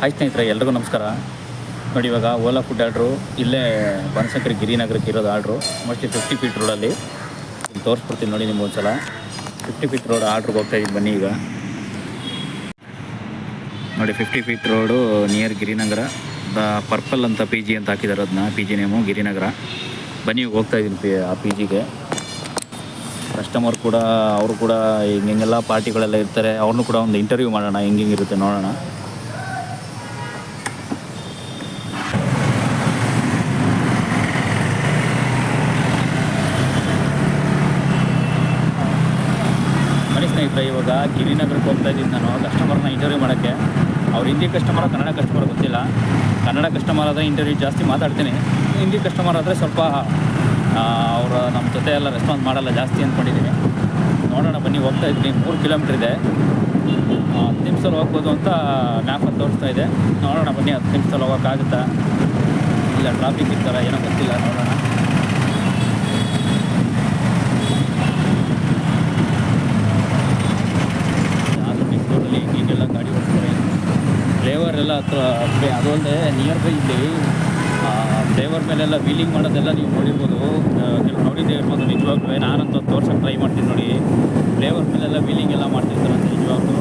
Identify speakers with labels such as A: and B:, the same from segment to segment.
A: Hi ಸ್ನೇಹಿತರೆ, ಎಲ್ರಿಗೂ ನಮಸ್ಕಾರ. ನೋಡಿ, ಇವಾಗ ಓಲಾ ಫುಡ್ ಆರ್ಡ್ರು ಇಲ್ಲೇ ಬನಶಂಕರಿ ಗಿರಿನಗರಕ್ಕೆ ಇರೋದು ಆರ್ಡ್ರು. ಮೋಸ್ಟ್ಲಿ 50 ಫೀಟ್ ರೋಡಲ್ಲಿ ಇಲ್ಲಿ ತೋರಿಸ್ಬಿಡ್ತೀನಿ ನೋಡಿ ನಿಮ್ಗೆ ಒಂದು ಸಲ. 50 ಫೀಟ್ ರೋಡ್ ಆರ್ಡ್ರಿಗೆ ಹೋಗ್ತಾಯಿದ್ದೀನಿ ಬನ್ನಿ. ಈಗ ನೋಡಿ, 50 feet road near Girinagar. Purple ಅಂತ ಪಿ ಜಿ ಅಂತ ಹಾಕಿದ್ದಾರೆ, ಅದನ್ನ ಪಿ ಜಿ ನೇಮು ಗಿರಿನಗರ. ಬನ್ನಿ, ಹೋಗ್ತಾಯಿದ್ದೀನಿ ಆ ಪಿ ಜಿಗೆ. ಕಸ್ಟಮರ್ ಕೂಡ ಅವರು ಕೂಡ ಹಿಂಗೆಲ್ಲ ಪಾರ್ಟಿಗಳೆಲ್ಲ ಇರ್ತಾರೆ, ಅವ್ರನ್ನೂ ಕೂಡ ಒಂದು ಇಂಟರ್ವ್ಯೂ ಮಾಡೋಣ, ಹೆಂಗಿರುತ್ತೆ ನೋಡೋಣ. ಬನ್ನಿ ಸ್ನೇಹಿತರೆ, ಇವಾಗ ಗಿರಿನಗರಕ್ಕೆ ಹೋಗ್ತಾಯಿದ್ದೀನಿ ನಾನು ಕಸ್ಟಮರ್ನ ಇಂಟರ್ವ್ಯೂ ಮಾಡೋಕ್ಕೆ. ಅವ್ರು ಹಿಂದಿ ಕಸ್ಟಮರ್, ಕನ್ನಡ ಕಸ್ಟಮರ್ ಗೊತ್ತಿಲ್ಲ. ಕನ್ನಡ ಕಸ್ಟಮರ್ ಆದರೆ ಇಂಟರ್ವ್ಯೂ ಜಾಸ್ತಿ ಮಾತಾಡ್ತೀನಿ. ಹಿಂದಿ ಕಸ್ಟಮರ್ ಆದರೆ ಸ್ವಲ್ಪ ಅವರು ನಮ್ಮ ಜೊತೆ ಎಲ್ಲ ರೆಸ್ಪಾನ್ಸ್ ಮಾಡಲ್ಲ ಜಾಸ್ತಿ ಅಂದ್ಕೊಂಡಿದ್ದೀನಿ. ನೋಡೋಣ ಬನ್ನಿ, ಹೋಗ್ತಾಯಿದ್ದೀನಿ. 3 ಕಿಲೋಮೀಟ್ರ್ ಇದೆ, 10 ನಿಮಿಷದಲ್ಲಿ ಹೋಗ್ಬೋದು ಅಂತ ಮ್ಯಾಪಲ್ಲಿ ತೋರಿಸ್ತಾ ಇದೆ. ನೋಡೋಣ ಬನ್ನಿ, 10 ನಿಮಿಷದಲ್ಲಿ ಹೋಗೋಕ್ಕಾಗುತ್ತಾ, ಇಲ್ಲ ಟ್ರಾಫಿಕ್ ಇರ್ತಾರ ಏನೋ ಗೊತ್ತಿಲ್ಲ, ನೋಡೋಣ. ರೋಡಲ್ಲಿ ಹೀಗೆಲ್ಲ ಗಾಡಿ ಓಡಿಸ್ತಾರೆ, ಫ್ಲೇವರ್ ಎಲ್ಲ ಹತ್ರ. ಅದು ಅಲ್ಲದೆ ನಿಯರ್ ಬೈ ಇಲ್ಲಿ ಫ್ಲೇವರ್ ಮೇಲೆಲ್ಲ ವೀಲಿಂಗ್ ಮಾಡೋದೆಲ್ಲ ನೀವು ನೋಡಿರ್ಬೋದು, ಕೆಲವು ನೋಡಿದ್ದೇ ಇರ್ಬೋದು. ನಿಜವಾಗ್ಲೂ ನಾನಂತೂ ತೋರ್ಸೋಕ್ಕೆ ಟ್ರೈ ಮಾಡ್ತೀನಿ ನೋಡಿ. ಫ್ಲೇವರ್ ಮೇಲೆಲ್ಲ ವೀಲಿಂಗ್ ಎಲ್ಲ ಮಾಡ್ತಿರ್ತಾರಂತೆ ನಿಜವಾಗ್ಲೂ.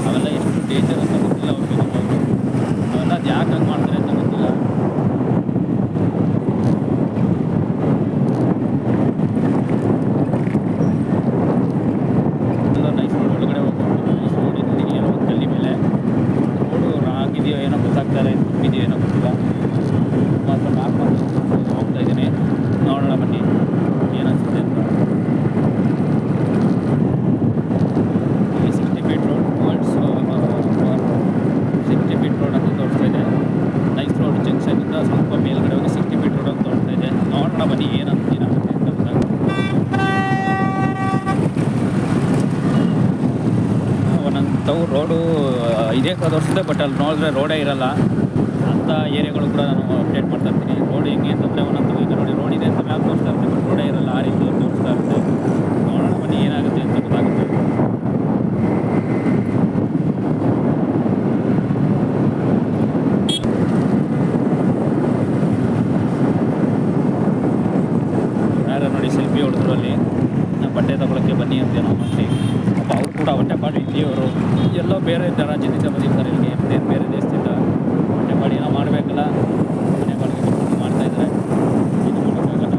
A: ಅವೆಲ್ಲ ಎಷ್ಟು ಡೇಂಜರ್ ಅಂತ ಗೊತ್ತಿಲ್ಲ ಅವ್ರಿಗೆ ನಿಜವಾಗ್ಲೂ. ಅವೆಲ್ಲ ಅದು ಯಾಕೆ ಹಂಗೆ ಮಾಡ್ತಾರೆ ಅಂತ ಗೊತ್ತಿಲ್ಲ. ಎಲ್ಲ ನೈಸ್ ರೋಡ್ ಒಳಗಡೆ ಹೋಗ್ಬೋದು. ನೈಸ್ ರೋಡ್ ಇದ್ದೀನಿ, ಏನೋ ಒಂದು ಗಲ್ಲಿ ಮೇಲೆ ರೋಡು ಆಗಿದೆಯೋ ಏನೋ ಗೊತ್ತಾಗ್ತಾ ಇಲ್ಲ, ಇದೆಯೋ ಏನೋ ಗೊತ್ತಿಲ್ಲ. ಮಾತ್ರ ಮ್ಯಾಪ್ ಹೋಗ್ತಾ ಇದ್ದೀನಿ, ನೋಡೋಣ ಬನ್ನಿ ಏನಿಸುತ್ತೆ ಅಂತ. 60 feet road words 60 feet road ಅಂತ ತೋರಿಸ್ತಾ ಇದೆ. ನೈಸ್ ರೋಡ್ ಜಂಕ್ಷನಿಂದ ಸ್ವಲ್ಪ ಮೇಲ್ಗಡೆ ಹೋಗಿ 60 ಫೀಟ್ ರೋಡ್ ಅಂತ ತೋರಿಸ್ತಾ ಇದೆ. ನೋಡೋಣ ಬನ್ನಿ ಏನಾಗುತ್ತೆ ಅಂತ ಒಂದೊಂದು ರೋಡು ಇದೇ ತೋರಿಸಿದೆ, ಬಟ್ ಅಲ್ಲಿ ನೋಡಿದ್ರೆ ರೋಡೇ ಇರಲ್ಲ ಅಂಥ ಏರಿಯಾಗಳು ಕೂಡ ನಾನು ಅಪ್ಡೇಟ್ ಮಾಡ್ತಾ ಇರ್ತೀನಿ. ರೋಡ್ ಹೆಂಗೆ ಅಂತಂದರೆ ಒಂದೊಂದು ಈಗ ನೋಡಿ ರೋಡ್ ಇದೆ ಅಂತ ಮ್ಯಾಪ್ ತೋರಿಸ್ತಾ ಇರ್ತೀನಿ, ಬಟ್ ರೋಡೇ ಇರಲ್ಲ, ಆ ರೀತಿ ತೋರಿಸ್ತಾ ಇರುತ್ತೆ. ನೋಡೋಣ ಬನ್ನಿ ಏನಾಗುತ್ತೆ ಅಂತ ಗೊತ್ತಾಗುತ್ತೆ. ಯಾರು ನೋಡಿ ಸೆಲ್ಫಿ ಹೊಡೆದ್ರು ಅಲ್ಲಿ, ಬಟ್ಟೆ ತೊಗೊಳಕ್ಕೆ ಬನ್ನಿ ಅಂತೇನೋ ಮೋಸ್ಟ್ಲಿ. ಅಪ್ಪ ಅವ್ರು ಕೂಡ ಹೊಟ್ಟೆಪಾಡು ಇಟ್ಟಿಯವರು ಎಲ್ಲೋ ಬೇರೆ ರಾಜ್ಯದಿಂದ ಬಂದಿರ್ತಾರೆ ಇಲ್ಲಿಗೆ, ಬೇರೆ ದೇಶದಿಂದ. ಹೊಟ್ಟೆಪಾಡು ಏನೋ ಮಾಡಬೇಕಲ್ಲ, ಮನೆಗಳಿಗೆ ಬಿಟ್ಬಿಟ್ಟು ಮಾಡ್ತಾಯಿದ್ದಾರೆ, ಏನು ಮಾಡೋಕ್ಕಾಗಲ್ಲ.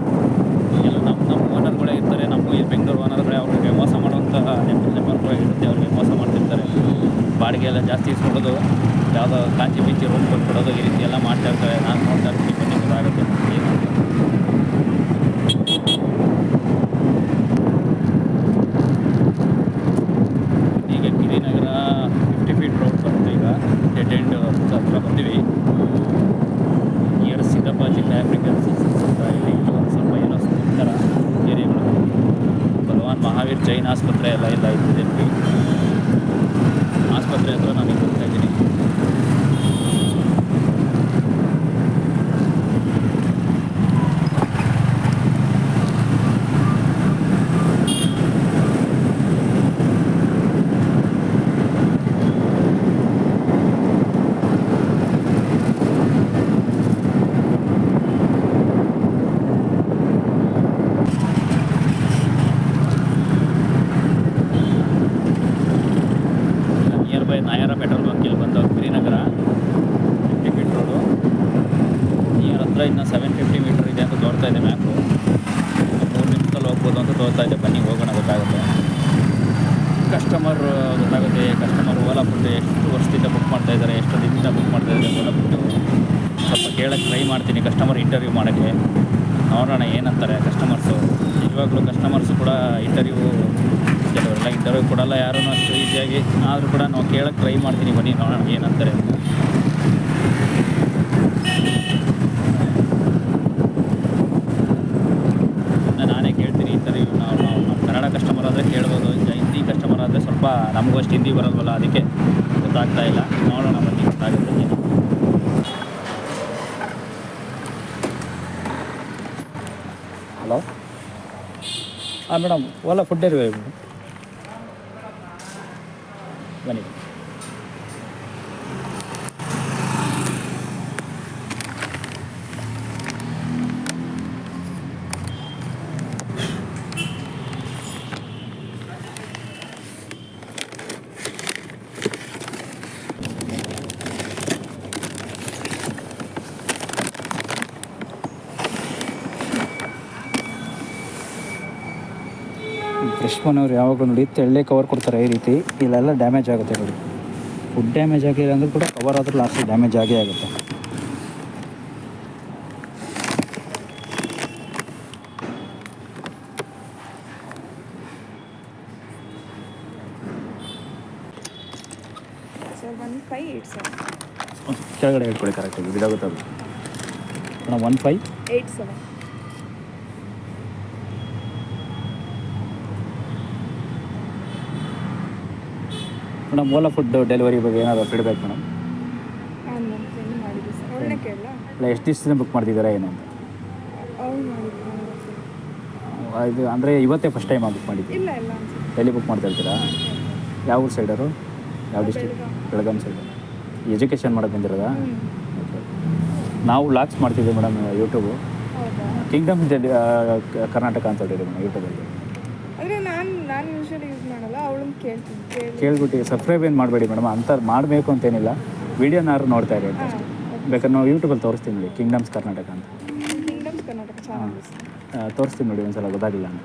A: ಎಲ್ಲ ನಮ್ಮ ಓನರ್ಗಳೇ ಇರ್ತಾರೆ, ನಮ್ಮ ಈ ಬೆಂಗಳೂರು ಓನರ್ಗಳೇ ಅವ್ರಿಗೆ ಮೋಸ ಮಾಡುವಂಥ ನೆಂಬರ್ ಕೂಡ ಇರುತ್ತೆ. ಅವ್ರಿಗೆ ಮೋಸ ಮಾಡ್ತಿರ್ತಾರೆ, ಬಾಡಿಗೆ ಎಲ್ಲ ಜಾಸ್ತಿ ಇಸ್ಕೊಡೋದು, ಯಾವುದೋ ಕಾಂಚಿ ಬೀಚಿ ರೂಮ್ ಕೊಟ್ಬಿಡೋದು, ಈ ರೀತಿ ಎಲ್ಲ ಮಾಡ್ತಾ ಇರ್ತಾರೆ. ನಾನು ನೋಡ್ತಾ ಇರ್ತೀನಿ, ಬನ್ನಿ ಗೊತ್ತಾಗುತ್ತೆ ಏನು ಅಂತ. ಈಗ ಗಿರಿನಗರ 50 ಫೀಟ್ ರೋಡ್ ಬರುತ್ತೆ. ಈಗ ಡೆಡ್ ಎಂಡ್ ಹತ್ರ ಬಂದಿವಿ. ನಿಯರ್ ಸಿದ್ದಪ್ಪ ಜಿಲ್ಲಾ ಆಫ್ರಿಕನ್ ಅಂತ ಇಲ್ಲಿ ಸ್ವಲ್ಪ ಏನೋ ಥರ ಏರಿಯಾಗಳು. ಭಗವಾನ್ ಮಹಾವೀರ್ ಜೈನ್ ಆಸ್ಪತ್ರೆ ಎಲ್ಲ ಇದ್ದಿದೆ ನೋಡಿ. ಆಸ್ಪತ್ರೆ ಹತ್ರ ನಾನು ಹೋಗ್ತಾ ಇದ್ದೀನಿ. ನಿಯರ್ ಬೈ ನಾಯರ ಪೆಟ್ರೋಲ್ ಬಂಕ್ ಇಲ್ಲಿ ಬಂದು ಗಿರಿನಗರ 50 ಫೀಟ್ ರೋಡು. ನಿಯರ್ ಹತ್ರ ಇನ್ನು 750 ಮೀಟ್ರ್ ಇದೆ ಅಂತ ತೋರ್ತಾ ಇದೆ ಮ್ಯಾಪು. 3 ನಿಮಿಷದಲ್ಲಿ ಹೋಗ್ಬೋದು ಅಂತ ತೋರ್ತಾ ಇದೆ. ಬನ್ನಿ ಹೋಗೋಣ, ಗೊತ್ತಾಗುತ್ತೆ. ಕಸ್ಟಮರ್ ಗೊತ್ತಾಗುತ್ತೆ. ಕಸ್ಟಮರ್ ಓಲಾ ಫುಡ್ ಎಷ್ಟು ವರ್ಷದಿಂದ ಬುಕ್ ಮಾಡ್ತಾಯಿದ್ದಾರೆ, ಎಷ್ಟು ದಿನದಿಂದ ಬುಕ್ ಮಾಡ್ತಾಯಿದ್ದಾರೆ ಓಲಾ ಫುಡ್ಡು. ಸ್ವಲ್ಪ ಕೇಳೋಕ್ಕೆ ಟ್ರೈ ಮಾಡ್ತೀನಿ ಕಸ್ಟಮರ್ ಇಂಟರ್ವ್ಯೂ ಮಾಡೋಕ್ಕೆ. ನೋಡೋಣ ಏನಂತಾರೆ ಕಸ್ಟಮರ್ಸು. ನಿಜವಾಗ್ಲೂ ಕಸ್ಟಮರ್ಸು ಕೂಡ ಕೆಲವರೆಲ್ಲ ಇಂಟರ್ವ್ಯೂ ಕೊಡಲ್ಲ ಯಾರೂ ಅಷ್ಟು ಈಸಿಯಾಗಿ. ಆದರೂ ಕೂಡ ನಾವು ಕೇಳೋಕ್ಕೆ ಟ್ರೈ ಮಾಡ್ತೀನಿ. ಬನ್ನಿ ನೋಡೋಣ ಏನಂತಾರೆ. ನಾನೇ ಕೇಳ್ತೀನಿ ಇಂಟರ್ವ್ಯೂ. ನಾವು ನಮ್ಮ ಕನ್ನಡ ಕಸ್ಟಮರ್ ಆದರೆ ಕೇಳ್ಬೋದು, ಹಿಂದಿ ಕಸ್ಟಮರ್ ಆದರೆ ಸ್ವಲ್ಪ ನಮಗೂ ಅಷ್ಟು ಹಿಂದಿ ಬರೋಲ್ವಲ್ಲ, ಅದಕ್ಕೆ ಗೊತ್ತಾಗ್ತಾ ಇಲ್ಲ. ನೋಡೋಣ ಬನ್ನಿ ಗೊತ್ತಾಗುತ್ತೆ ಏನು. ಹಲೋ, ಹಾಂ ಮೇಡಮ್, ಓಲಾ ಫುಡ್ ಡೆಲಿವರಿ ಬನ್ನಿ.
B: ಯಶ್ವನವ್ರು ಯಾವಾಗ ನೋಡಿ ತೆಳ್ಳೆ ಕವರ್ ಕೊಡ್ತಾರೆ ಈ ರೀತಿ. ಇಲ್ಲೆಲ್ಲ ಡ್ಯಾಮೇಜ್ ಆಗುತ್ತೆ ನೋಡಿ. ಫುಡ್ ಡ್ಯಾಮೇಜ್ ಆಗಿಲ್ಲ ಅಂದರೂ ಕೂಡ ಕವರ್ ಆದರೂ ಲಾಸ್ಟ್ ಡ್ಯಾಮೇಜ್ ಆಗೇ ಆಗುತ್ತೆ.
C: ಸರ್ 1587
B: ಕೆಳಗಡೆ ಹೇಳ್ಕೊಳ್ಳಿ ಕರೆಕ್ಟಾಗಿ ಇದಾಗುತ್ತೆ ಅದು. Madam 15
C: 87
B: madam Ola food delivery ಬಗ್ಗೆ ಏನಾದರೂ ಫೀಡ್ಬ್ಯಾಕ್ ಮೇಡಮ್?
C: ಹಾಂ ನನ್ನ ಫ್ರೆಂಡ್ ಮಾಡಿದ್ದೆ ಸರ್. ಅವಳನ್ನೇ ಕೇಳಲ್ಲ?
B: ಇಲ್ಲ ಎಷ್ಟು ದಿವಸದಿಂದ ಬುಕ್ ಮಾಡ್ತಿದ್ದೀರಾ ಏನು ಅಂತ?
C: ಅವ್ಳು ಮಾಡಿದ್ದು.
B: ಇದು ಅಂದರೆ ಇವತ್ತೇ ಫಸ್ಟ್ ಟೈಮ್ ಬುಕ್ ಮಾಡಿದ್ದೀವಿ?
C: ಇಲ್ಲ ಇಲ್ಲ ಅನ್ಸುತ್ತೆ.
B: ಡೈಲಿ ಬುಕ್ ಮಾಡ್ತಾ ಇರ್ತೀರಾ? ಯಾವ ಊರು ಸೈಡರು? ಯಾವ ಡಿಸ್ಟ್ರಿಕ್ಟ್? ಬೆಳಗಾಂ ಸೈಡು. ಎಜುಕೇಷನ್ ಮಾಡೋಕ್ಕೆ ಬಂದಿರೋದಾ? ಓಕೆ. ನಾವು ವ್ಲಾಗ್ಸ್ ಮಾಡ್ತಿದ್ದೀವಿ ಮೇಡಮ್ ಯೂಟ್ಯೂಬು.
C: ಹೌದಾ?
B: ಕಿಂಗ್ಡಮ್ ಕರ್ನಾಟಕ ಅಂತ ಹೇಳಿರಿ ಮೇಡಮ್ ಯೂಟ್ಯೂಬಲ್ಲಿ.
C: ಅಂದರೆ ನಾನು ಯೂಶ್ವಲಿ ಯೂಸ್ ಮಾಡಲ್ಲ, ಅವಳನ್ನ ಕೇಳ್ತೀನಿ.
B: ಕೇಳ್ಬಿಟ್ಟು ಸಬ್ಸ್ಕ್ರೈಬ್ ಏನು ಮಾಡಬೇಡಿ ಮೇಡಮ್, ಅಂತ ಮಾಡಬೇಕು ಅಂತೇನಿಲ್ಲ, ವೀಡಿಯೋನಾದ್ರು ನೋಡ್ತಾ ಇರಿ ಅಂತ.
C: ಹಾಂ,
B: ಬೇಕಾದ್ರೆ ನಾವು ಯೂಟ್ಯೂಬಲ್ಲಿ ತೋರಿಸ್ತೀನಿ ನೋಡಿ ಕಿಂಗ್ಡಮ್ಸ್ ಕರ್ನಾಟಕ ಅಂತ.
C: ಕಿಂಗ್ಡಮ್ಸ್ ಕರ್ನಾಟಕ ಚಾನಲ್
B: ತೋರಿಸ್ತೀನಿ ನೋಡಿ ಒಂದ್ಸಲ ಗೊತ್ತಾಗಿಲ್ಲ ಅಂತ.